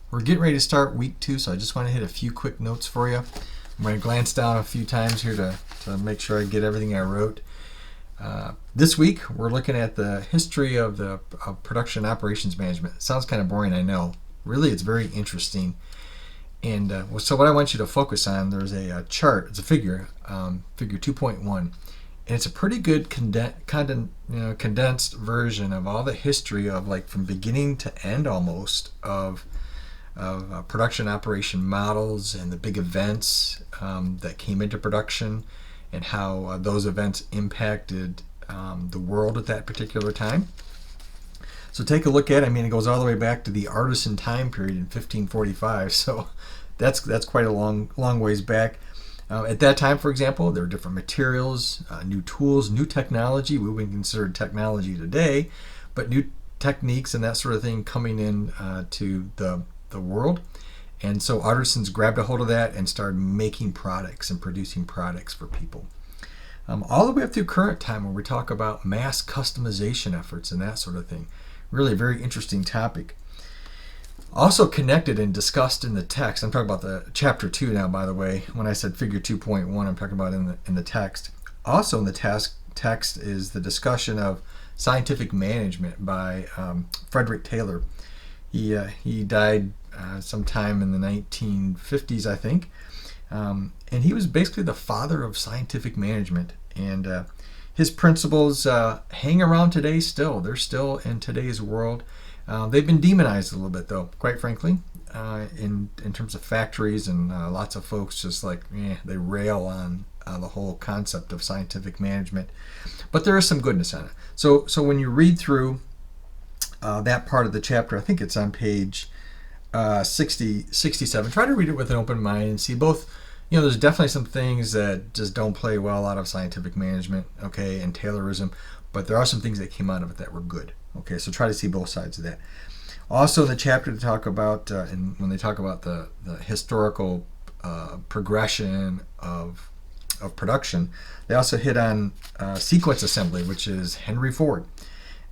We're getting ready to start week 2, so I just want to hit a few quick notes for you. I'm going to glance down a few times here to make sure I get everything I wrote. This week, we're looking at the history of the production operations management. It sounds kind of boring, I know. Really, it's very interesting. And so what I want you to focus on, there's a chart, it's a figure, figure 2.1. And it's a pretty good condensed version of all the history of, like, from beginning to end almost of production operation models and the big events that came into production and how those events impacted the world at that particular time. So take a look at it. I mean, it goes all the way back to the artisan time period in 1545. So that's quite a long ways back. At that time, for example, there were different materials, new tools, new technology. We wouldn't consider technology today, but new techniques and that sort of thing coming in to the world. And so artisans grabbed a hold of that and started making products and producing products for people. All the way up through current time, where we talk about mass customization efforts and that sort of thing. Really a very interesting topic. Also connected and discussed in the text. I'm talking about the chapter 2 now, by the way. When I said figure 2.1, I'm talking about in the text. Also in the text is the discussion of scientific management by Frederick Taylor. He died sometime in the 1950s, I think. And he was basically the father of scientific management. And his principles hang around today still. They're still in today's world. They've been demonized a little bit, though, quite frankly, in terms of factories. And lots of folks just they rail on the whole concept of scientific management. But there is some goodness on it. So when you read through that part of the chapter, I think it's on page 67. Try to read it with an open mind and see both. There's definitely some things that just don't play well out of scientific management, okay, and Taylorism, but there are some things that came out of it that were good, okay, so try to see both sides of that. Also in the chapter to talk about, and when they talk about the historical progression of production, they also hit on sequence assembly, which is Henry Ford,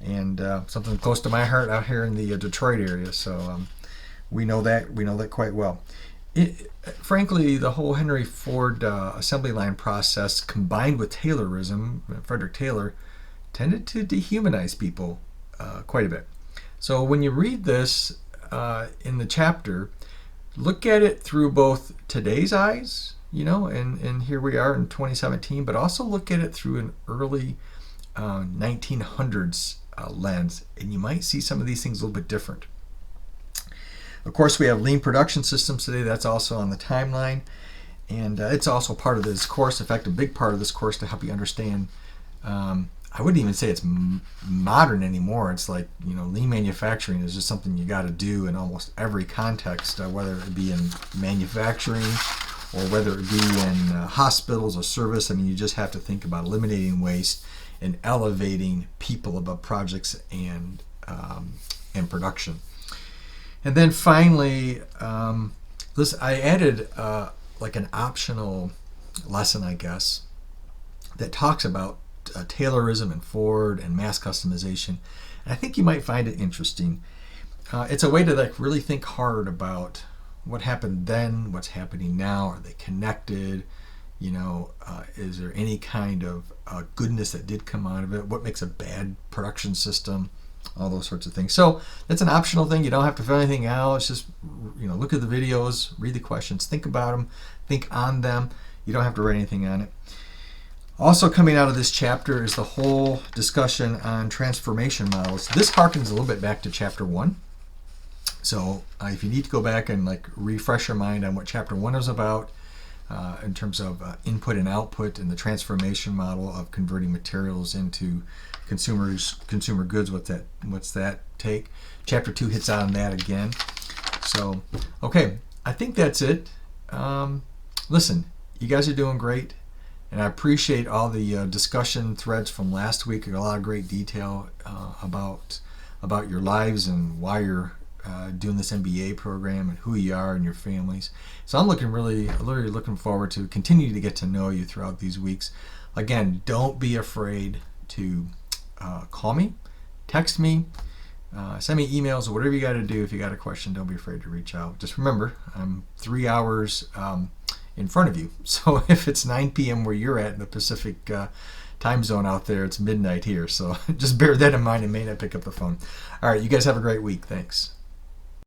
and something close to my heart out here in the Detroit area, so we know that quite well. Frankly, the whole Henry Ford assembly line process combined with Taylorism, Frederick Taylor, tended to dehumanize people quite a bit. So when you read this in the chapter, look at it through both today's eyes, and here we are in 2017, but also look at it through an early 1900s lens, and you might see some of these things a little bit different. Of course, we have lean production systems today. That's also on the timeline. And it's also part of this course. In fact, a big part of this course to help you understand. I wouldn't even say it's modern anymore. It's like, lean manufacturing is just something you got to do in almost every context, whether it be in manufacturing or whether it be in hospitals or service. I mean, you just have to think about eliminating waste and elevating people above projects and production. And then finally, I added an optional lesson, I guess, that talks about Taylorism and Ford and mass customization. And I think you might find it interesting. It's a way to really think hard about what happened then, what's happening now. Are they connected? Is there any kind of goodness that did come out of it? What makes a bad production system? All those sorts of things. So that's an optional thing. You don't have to fill anything out. It's just, look at the videos, read the questions, think about them, think on them. You don't have to write anything on it. Also coming out of this chapter is the whole discussion on transformation models. This harkens a little bit back to chapter 1. So if you need to go back and refresh your mind on what chapter 1 is about, in terms of input and output and the transformation model of converting materials into consumer goods, what's that take? Chapter 2 hits on that again. So, okay, I think that's it. Listen, you guys are doing great, and I appreciate all the discussion threads from last week. A lot of great detail about your lives and why you're doing this MBA program and who you are and your families. So I'm really looking forward to continuing to get to know you throughout these weeks. Again, don't be afraid to call me, text me, Send me emails or whatever you got to do. If you got a question, don't be afraid to reach out. Just remember, I'm 3 hours in front of you. So if it's 9 p.m. where you're at in the Pacific time zone out there, it's midnight here. So just bear that in mind and may not pick up the phone. All right, you guys have a great week. Thanks.